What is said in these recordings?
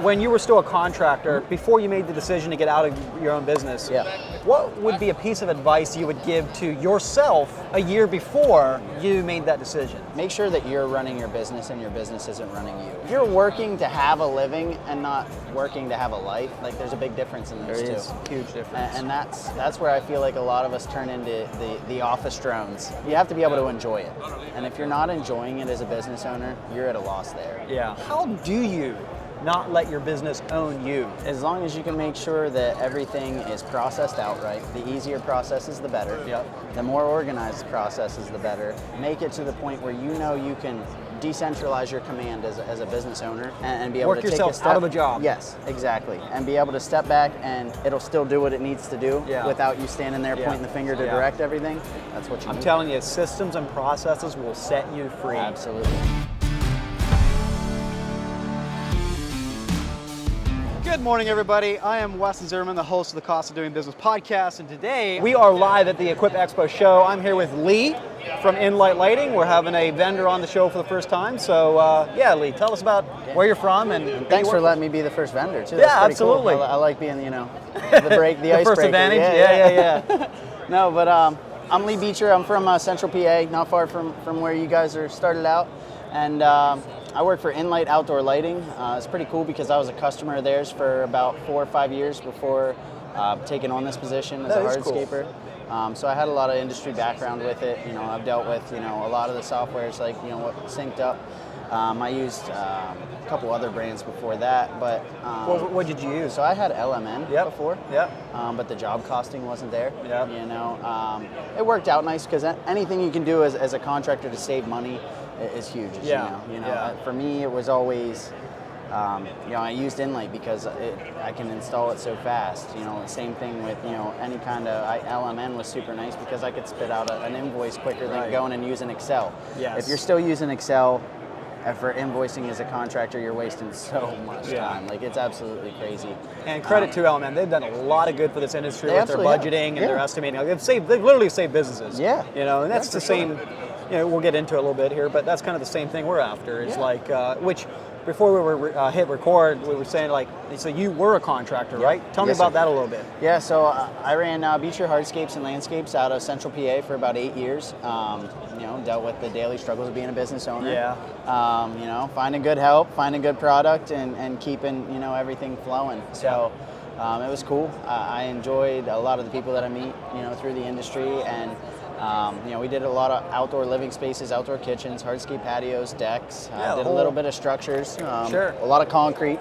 when you were still a contractor, before you made the decision to get out of your own business, what would be a piece of advice you would give to yourself a year before you made that decision? Make sure that you're running your business and your business isn't running you. If you're working to have a living and not working to have a life, like there's a big difference in those two. There is a huge difference. And that's where I feel like a lot of us turn into the office drones. You have to be able to enjoy it. And if you're not enjoying it as a business owner, you're at a loss there. Yeah. How do you not let your business own you? As long as you can make sure that everything is processed outright. The easier processes, the better. Yep. The more organized processes, the better. Make it to the point where you know you can decentralize your command as a business owner and be able Work to take yourself a step out of a job. Yes, exactly. And be able to step back and it'll still do what it needs to do without you standing there pointing the finger to direct everything. That's what you need. I'm telling you, systems and processes will set you free. Absolutely. Good morning, everybody. I am Weston Zimmerman, the host of the Cost of Doing Business podcast, and today we are live at the Equip Expo show. I'm here with Lee from In-lite Lighting. We're having a vendor on the show for the first time. So, yeah, Lee, tell us about where you're from and thanks for letting me be the first vendor too. Yeah, absolutely. Cool. I like being, the icebreaker. First advantage. Yeah. No, but I'm Lee Beecher. I'm from Central PA, not far from where you guys are started out, and I work for In-lite Outdoor Lighting. It's pretty cool because I was a customer of theirs for about 4 or 5 years before taking on this position as a hardscaper. Cool. So I had a lot of industry background with it. I've dealt with a lot of the softwares like SynkedUP. I used a couple other brands before that, but what did you use? So I had LMN before. But the job costing wasn't there. It worked out nice because anything you can do as a contractor to save money is huge. For me, it was always, I used In-lite because I can install it so fast. Same thing with, any kind of, LMN was super nice because I could spit out an invoice quicker than going and using Excel. If you're still using Excel for invoicing as a contractor, you're wasting so much time. Like, it's absolutely crazy. And credit to LMN, they've done a lot of good for this industry with their budgeting and their estimating. They've literally saved businesses. And that's the same. We'll get into it a little bit here, but that's kind of the same thing we're after. Is like, which before we were hit record, we were saying so you were a contractor, right? Tell me about that a little bit. Yeah, so I ran Beecher Hardscapes and Landscapes out of Central PA for about 8 years. Dealt with the daily struggles of being a business owner. Finding good help, finding good product, and keeping everything flowing. So. It was cool. I enjoyed a lot of the people that I meet, through the industry, and we did a lot of outdoor living spaces, outdoor kitchens, hardscape patios, decks. Did a little bit of structures. A lot of concrete.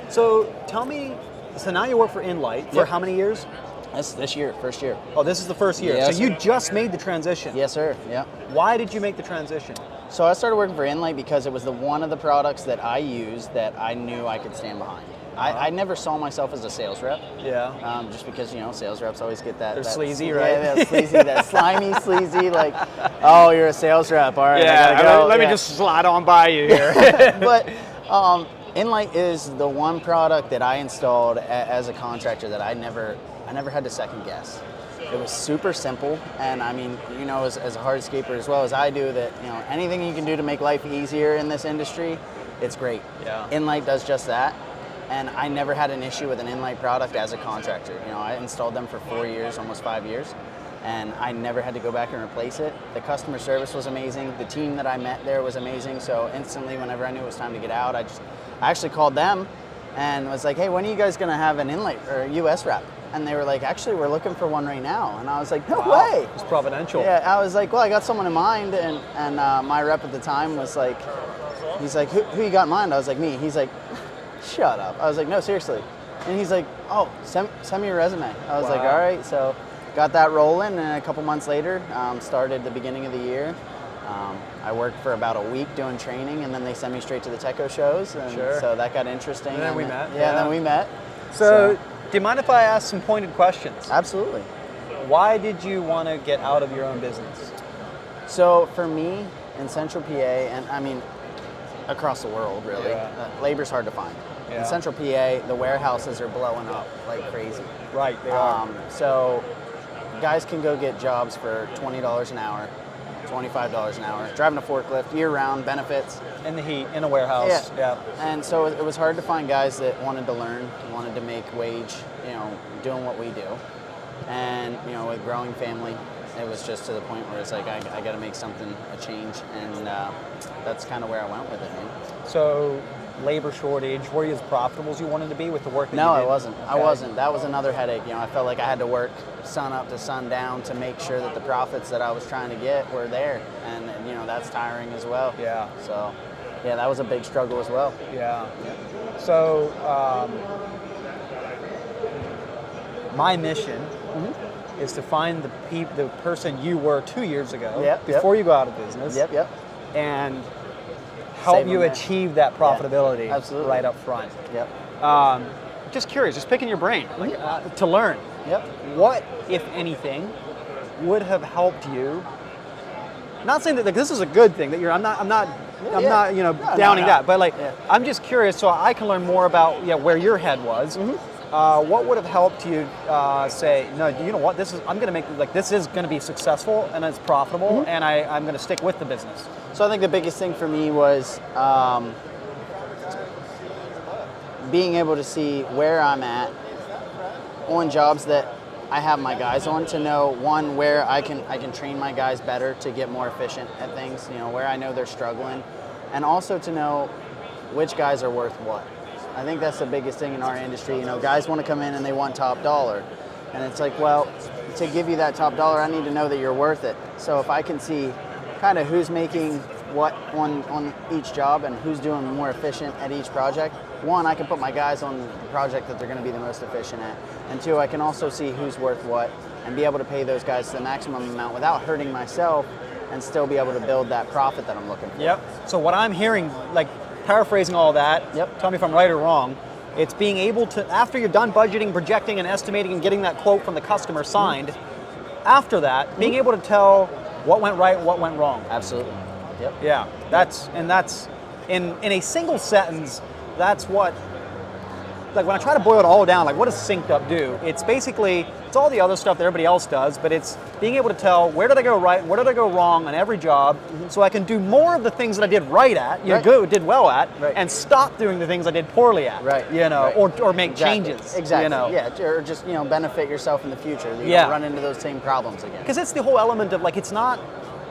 So tell me, so now you work for In-lite for how many years? This year, first year. Oh, this is the first year. Yes, so you just made the transition. Yes, sir. Yeah. Why did you make the transition? So I started working for In-lite because it was one of the products that I used that I knew I could stand behind. I never saw myself as a sales rep. Just because, sales reps always get that. They're sleazy, right? Yeah, that sleazy, that slimy, sleazy, like, oh, you're a sales rep. All right, I gotta go. Let me just slide on by you here. But In-lite is the one product that I installed as a contractor that I never had to second guess. It was super simple, and I mean, as a hardscaper as well as I do, that anything you can do to make life easier in this industry, it's great. In-lite does just that. And I never had an issue with an In-lite product as a contractor. I installed them for 4 years, almost 5 years, and I never had to go back and replace it. The customer service was amazing. The team that I met there was amazing. So instantly, whenever I knew it was time to get out, I actually called them and was like, hey, when are you guys gonna have an In-lite or US rep? And they were like, actually, we're looking for one right now. And I was like, no way. It's providential. Yeah, I was like, well, I got someone in mind. And my rep at the time was like, he's like, who you got in mind? I was like, me. He's like, shut up. I was like, no, seriously. And he's like, oh, send me your resume. I was like, all right. So got that rolling, and a couple months later, started the beginning of the year. I worked for about a week doing training, and then they sent me straight to the Techo shows. And so that got interesting. And then we met. Yeah, then we met. So do you mind if I ask some pointed questions? Absolutely. Why did you want to get out of your own business? So for me, in Central PA, and I mean, across the world, really, labor's hard to find. In Central PA, the warehouses are blowing up like crazy. Right, they are. So guys can go get jobs for $20 an hour, $25 an hour, driving a forklift year-round, benefits. In the heat, in a warehouse. Yeah. And so it was hard to find guys that wanted to learn, wanted to make wage, doing what we do. And, with growing family, it was just to the point where it's like, I got to make something, a change. And that's kind of where I went with it, man. So labor shortage, were you as profitable as you wanted to be with the work that you did? No, I wasn't. Okay. I wasn't. That was another headache. I felt like I had to work sun up to sun down to make sure that the profits that I was trying to get were there. And, that's tiring as well. Yeah. So, yeah, that was a big struggle as well. Yeah. So, my mission is to find the person you were 2 years ago, before you go out of business, and help you achieve that profitability right up front. Just curious, just picking your brain, to learn. What, if anything, would have helped you? Not saying that this is a good thing that you're. I'm not downing that, but I'm just curious so I can learn more about where your head was. What would have helped you say, no, you know what, I'm going to make, this is going to be successful and it's profitable and I'm going to stick with the business? So I think the biggest thing for me was being able to see where I'm at on jobs that I have my guys on, to know, one, where I can train my guys better to get more efficient at things, where I know they're struggling, and also to know which guys are worth what. I think that's the biggest thing in our industry. Guys want to come in and they want top dollar. And it's like, well, to give you that top dollar, I need to know that you're worth it. So if I can see kind of who's making what on each job and who's doing more efficient at each project, one, I can put my guys on the project that they're going to be the most efficient at. And two, I can also see who's worth what and be able to pay those guys the maximum amount without hurting myself and still be able to build that profit that I'm looking for. So what I'm hearing, paraphrasing all that, tell me if I'm right or wrong, it's being able to, after you're done budgeting, projecting, and estimating and getting that quote from the customer signed, after that, being able to tell what went right and what went wrong. Absolutely. Yeah, that's in a single sentence, that's what, when I try to boil it all down, what does SynkedUP do? It's basically, it's all the other stuff that everybody else does, but it's being able to tell where did I go right and where did I go wrong on every job, so I can do more of the things that I did right at, did well at, and stop doing the things I did poorly at, or make changes. Exactly. Or just, benefit yourself in the future. You don't run into those same problems again. Because it's the whole element of, it's not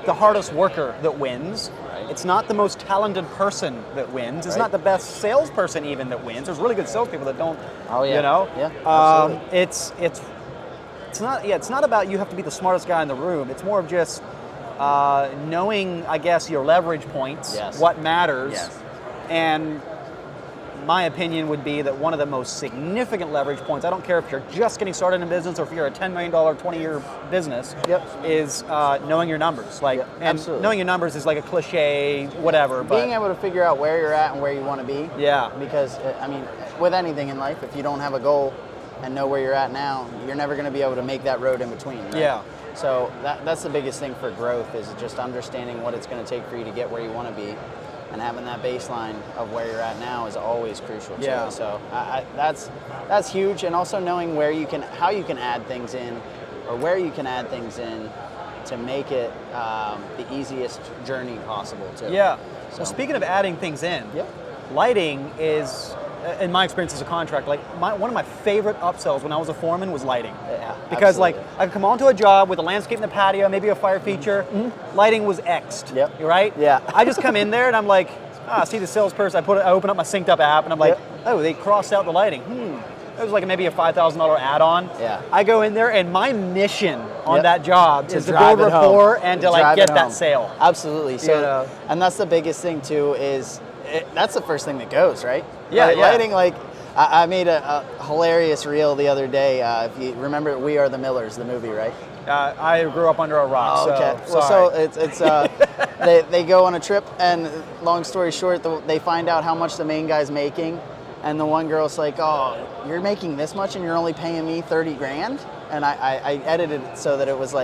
the hardest worker that wins. It's not the most talented person that wins. It's not the best salesperson even that wins. There's really good salespeople that don't. Absolutely. It's not about you have to be the smartest guy in the room. It's more of just knowing, I guess, your leverage points, what matters, and my opinion would be that one of the most significant leverage points, I don't care if you're just getting started in business or if you're a $10 million, 20-year business, is knowing your numbers. And knowing your numbers is like a cliche, whatever. But being able to figure out where you're at and where you want to be. Because, with anything in life, if you don't have a goal and know where you're at now, you're never going to be able to make that road in between. Right? So that's the biggest thing for growth, is just understanding what it's going to take for you to get where you want to be. And having that baseline of where you're at now is always crucial too. So that's huge, and also knowing how you can add things in, or where you can add things in to make it the easiest journey possible too. So speaking of adding things in, lighting is, in my experience as a contractor, one of my favorite upsells when I was a foreman was lighting. Because I could come onto a job with a landscape in the patio, maybe a fire feature, lighting was X'd, right? I just come in there and I'm like, I see the salesperson, I open up my SynkedUP app and I'm like, oh, they crossed out the lighting. It was maybe a $5,000 add-on. I go in there and my mission on that job is to build rapport and to get that sale. Absolutely. So, and that's the biggest thing too, is that's the first thing that goes, right? Lighting, I made a hilarious reel the other day. If you remember We Are the Millers, the movie, right? I grew up under a rock, so it's they go on a trip, and long story short, they find out how much the main guy's making, and the one girl's like, oh, you're making this much and you're only paying me 30 grand? And I edited it so that it was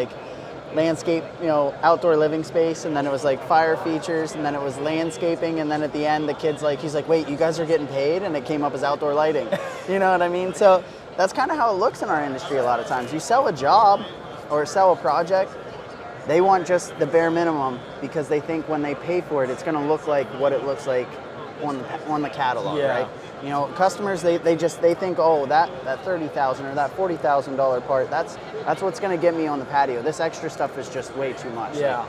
landscape, outdoor living space, and then it was fire features, and then it was landscaping, and then at the end the kid's he's like, wait, you guys are getting paid? And it came up as outdoor lighting. You know what I mean? So that's kind of how it looks in our industry a lot of times. You sell a job or sell a project, They want just the bare minimum because they think when they pay for it, it's going to look like what it looks like on the catalog, right? You know, customers they think, oh, that $30,000 or that $40,000 part, that's what's going to get me on the patio. This extra stuff is just way too much. Yeah.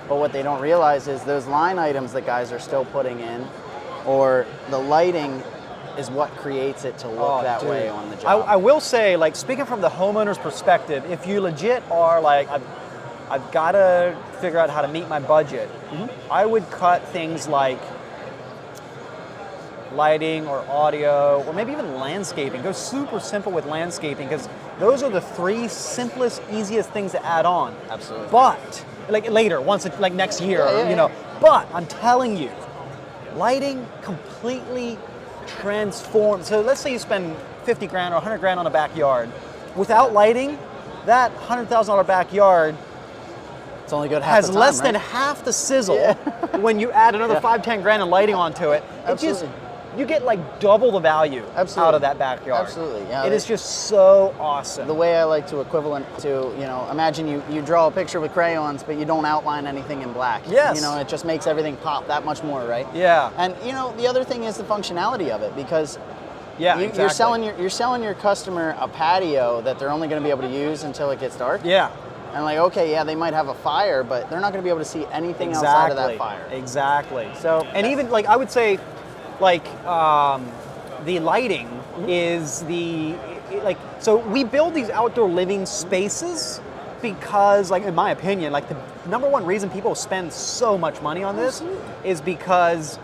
But what they don't realize is those line items that guys are still putting in, or the lighting, is what creates it to look that way on the job. I will say, like, speaking from the homeowner's perspective, if you legit are like, I've got to figure out how to meet my budget, I would cut things like lighting or audio or maybe even landscaping. Go super simple with landscaping because those are the 3 simplest, easiest things to add on. Absolutely. But like later, once it, like next year, you know. But I'm telling you, lighting completely transforms. So let's say you spend 50 grand or 100 grand on a backyard. Without lighting, that $100,000 backyard it's only good half has the time, less right? than half the sizzle when you add another 5-10 grand in lighting onto it. Absolutely. You get like double the value out of that backyard. Absolutely. Yeah, it is just so awesome. The way I like to equivalent to, you know, imagine you draw a picture with crayons, but you don't outline anything in black. Yes. You know, it just makes everything pop that much more, right? Yeah. And you know, the other thing is the functionality of it, because exactly. you're selling your customer a patio that they're only going to be able to use until it gets dark. Yeah. And like, okay, yeah, they might have a fire, but they're not going to be able to see anything outside of that fire. Exactly. So, and even like I would say, like the lighting is so we build these outdoor living spaces because, like, in my opinion, like the number one reason people spend so much money on this is because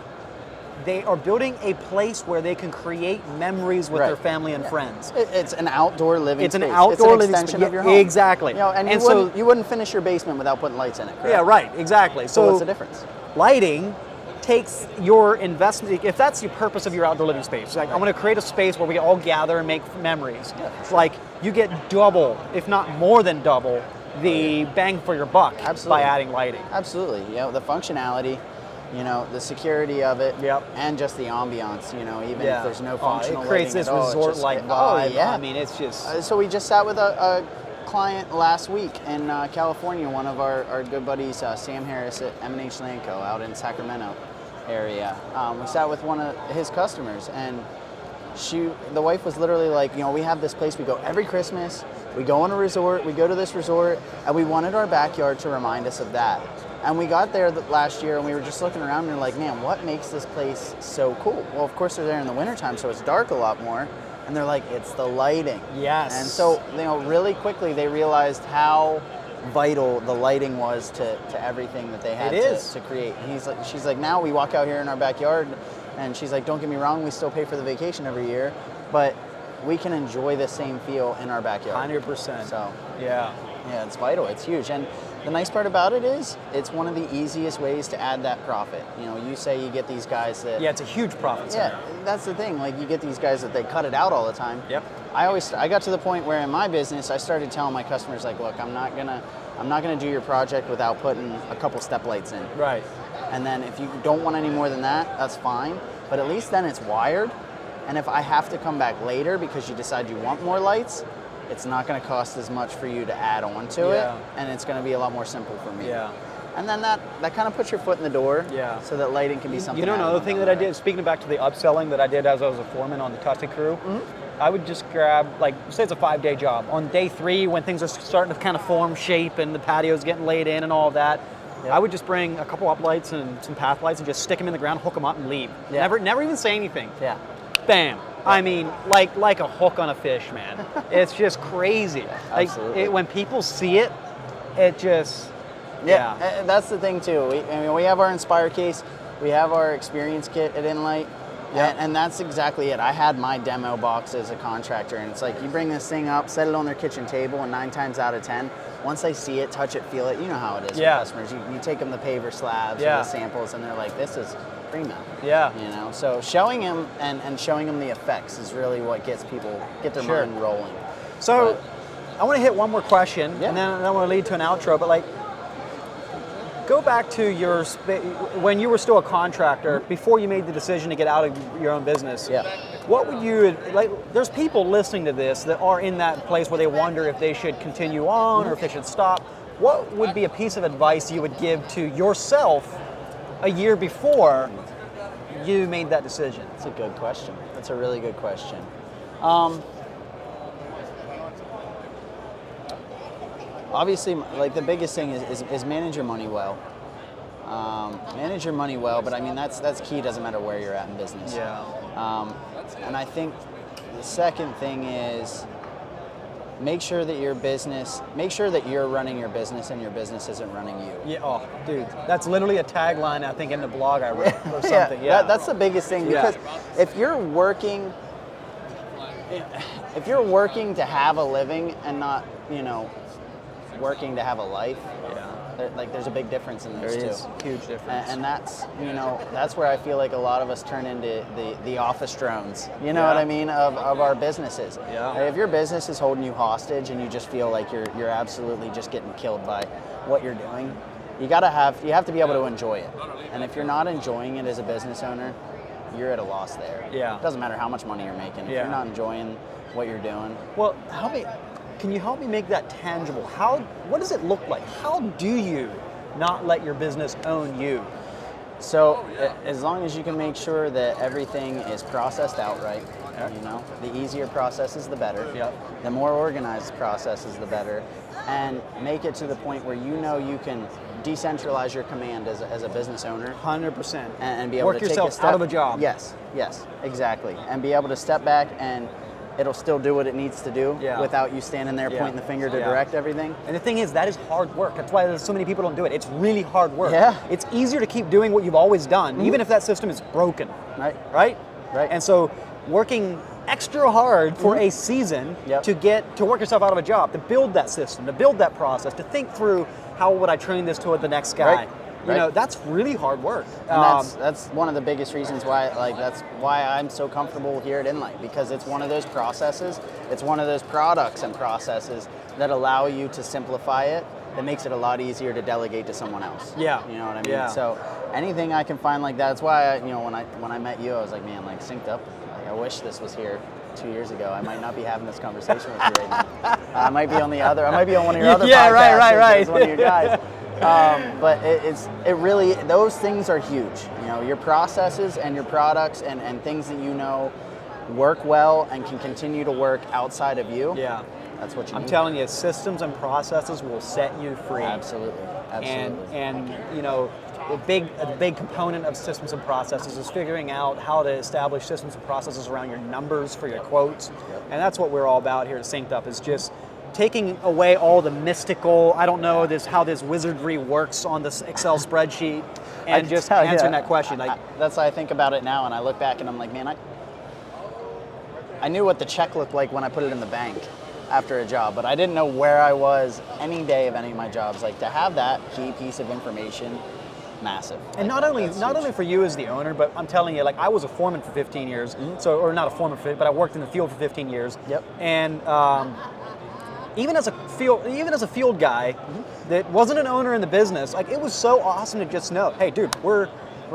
they are building a place where they can create memories with their family and friends. It's an outdoor living space. It's an outdoor living extension space of your home. Exactly. You know, and you wouldn't finish your basement without putting lights in it, correct? Yeah, right, exactly. So what's the difference? Lighting takes your investment, if that's the purpose of your outdoor living space, like I'm going to create a space where we all gather and make memories. Yeah, sure. Like you get double, if not more than double, the bang for your buck by adding lighting. Absolutely. You know, the functionality, you know, the security of it, and just the ambiance, you know, even if there's no functional it creates this resort-like vibe. I mean, it's just... so we just sat with a client last week in California, one of our good buddies, Sam Harris at M&H Landco out in Sacramento area. We sat with one of his customers, and the wife was literally like, you know, we have this place, we go every Christmas, we go on a resort, we go to this resort, and we wanted our backyard to remind us of that. And we got there last year, and we were just looking around, and we were like, man, what makes this place so cool? Well, of course, they're there in the wintertime, so it's dark a lot more. And they're like, it's the lighting. Yes. And so, you know, really quickly, they realized how vital the lighting was to everything that they had to create. And she's like, now we walk out here in our backyard, and she's like, don't get me wrong, we still pay for the vacation every year, but we can enjoy the same feel in our backyard. 100%. So, yeah, it's vital. It's huge. And the nice part about it is it's one of the easiest ways to add that profit. You know, you say you get these guys that... Yeah, it's a huge profit center. Yeah, that's the thing. Like, you get these guys that they cut it out all the time. Yep. I got to the point where in my business, I started telling my customers, like, look, I'm not gonna do your project without putting a couple step lights in. Right. And then if you don't want any more than that, that's fine. But at least then it's wired. And if I have to come back later because you decide you want more lights, it's not going to cost as much for you to add on to it, and it's going to be a lot more simple for me. Yeah. And then that kind of puts your foot in the door, so that lighting can be something. You know, another thing that I did, speaking back to the upselling that I did as I was a foreman on the Tussie crew, I would just grab, like, say it's a 5-day job. On day 3, when things are starting to kind of form shape and the patio's getting laid in and all of that, I would just bring a couple uplights and some path lights and just stick them in the ground, hook them up, and leave. Never even say anything. Yeah. Bam. I mean, like a hook on a fish, man. It's just crazy. Absolutely. When people see it, it just... And that's the thing, too. We have our Inspire case. We have our experience kit at In-lite. And that's exactly it. I had my demo box as a contractor, and it's like you bring this thing up, set it on their kitchen table, and 9 times out of 10, once they see it, touch it, feel it, you know how it is with customers. You take them the paver slabs or the samples, and they're like, this is primo. Yeah. You know, so showing them and showing them the effects is really what gets their mind rolling. So I want to hit one more question, and then I want to lead to an outro, but like, go back to when you were still a contractor, before you made the decision to get out of your own business. Yeah. What would you, like, there's people listening to this that are in that place where they wonder if they should continue on or if they should stop. what would be a piece of advice you would give to yourself a year before you made that decision? That's a good question. That's a really good question. Obviously, like the biggest thing is manage your money well. Manage your money well, but I mean that's key. Doesn't matter where you're at in business. Yeah. And I think the second thing is make sure that you're running your business and your business isn't running you. Yeah. Oh, dude, that's literally a tagline I think in the blog I wrote or something. Yeah. That's the biggest thing, because if you're working to have a living and not, working to have a life, there's a big difference in those two. There is a huge difference. And that's where I feel like a lot of us turn into the office drones, what I mean, of our businesses. Yeah. If your business is holding you hostage and you just feel like you're absolutely just getting killed by what you're doing, you have to be able to enjoy it. And if you're not enjoying it as a business owner, you're at a loss there. Yeah. It doesn't matter how much money you're making. If you're not enjoying what you're doing. Well, can you help me make that tangible? What does it look like? How do you not let your business own you? So as long as you can make sure that everything is processed outright, the easier processes, the better. Yep. The more organized processes, the better. And make it to the point where you can decentralize your command as a business owner. 100%. And be able Work to take yourself a step out of a job. Yes, exactly. And be able to step back and it'll still do what it needs to do without you standing there pointing the finger to direct everything. And the thing is, that is hard work. That's why so many people don't do it. It's really hard work. Yeah. It's easier to keep doing what you've always done, even if that system is broken. Right. And so working extra hard for a season to work yourself out of a job, to build that system, to build that process, to think through how would I train this to the next guy. Right. That's really hard work. And that's one of the biggest reasons why, that's why I'm so comfortable here at In-lite, because it's one of those processes, it's one of those products and processes that allow you to simplify it, that makes it a lot easier to delegate to someone else. Yeah. You know what I mean? Yeah. So anything I can find like that, that's why when I met you, I was like, man, like SynkedUP, I wish this was here 2 years ago. I might not be having this conversation with you right now. I might be on one of your other podcasts. Right. As one of your guys. But it really, those things are huge. Your processes and your products and things that work well and can continue to work outside of you. Yeah. That's what you need. I'm telling you, systems and processes will set you free. Absolutely. And a big component of systems and processes is figuring out how to establish systems and processes around your numbers for your quotes. And that's what we're all about here at SynkedUP, is just taking away all the mystical, I don't know how this wizardry works on this Excel spreadsheet, and just answering that question. That's how I think about it now, and I look back and I'm like, man, I knew what the check looked like when I put it in the bank after a job, but I didn't know where I was any day of any of my jobs. Like, to have that key piece of information, massive. And not only for you as the owner, but I'm telling you, like, I was a foreman for 15 years, or not a foreman, but I worked in the field for 15 years. Yep. And even as a field guy that wasn't an owner in the business, like, it was so awesome to just know, hey, dude, we're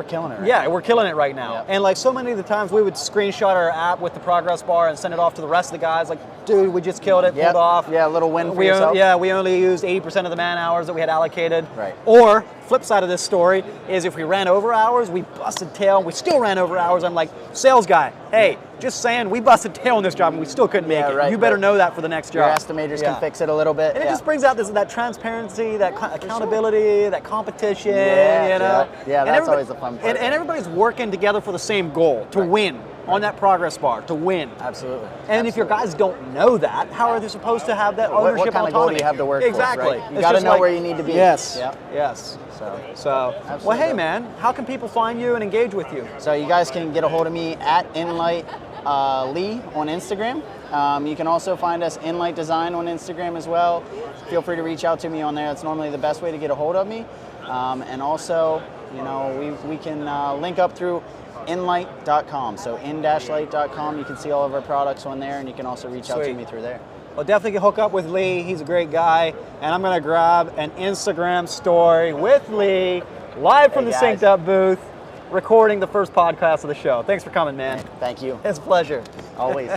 killing it. We're killing it right now. Yep. And like, so many of the times we would screenshot our app with the progress bar and send it off to the rest of the guys, like, dude, we just killed it, pulled off. Yeah, a little win for yourself. We only used 80% of the man hours that we had allocated. Right. Or, flip side of this story is, if we ran over hours, we busted tail, we still ran over hours. I'm like, sales guy, hey, just saying, we busted tail on this job and we still couldn't make it. Right, you better know that for the next job. Your estimators can fix it a little bit. And it just brings out that transparency, that accountability, that competition, Yeah, that's always the fun part. And everybody's working together for the same goal, to win on that progress bar, to win. Absolutely. And if your guys don't know that, how are they supposed to have that ownership what kind and of goal autonomy? do you have to work exactly. for? Right? You got to know where you need to be. Yes. Yep. Yes. So Absolutely. well, hey man, how can people find you and engage with you? So you guys can get a hold of me at In-lite Lee on Instagram. You can also find us In-lite Design on Instagram as well. Feel free to reach out to me on there. That's normally the best way to get a hold of me. And also, we can link up through in-lite.com. So in-lite.com, you can see all of our products on there, and you can also reach out to me through there. Well, definitely hook up with Lee. He's a great guy. And I'm going to grab an Instagram story with Lee, live from the SynkedUP booth, recording the first podcast of the show. Thanks for coming, man. Thank you. It's a pleasure. Always.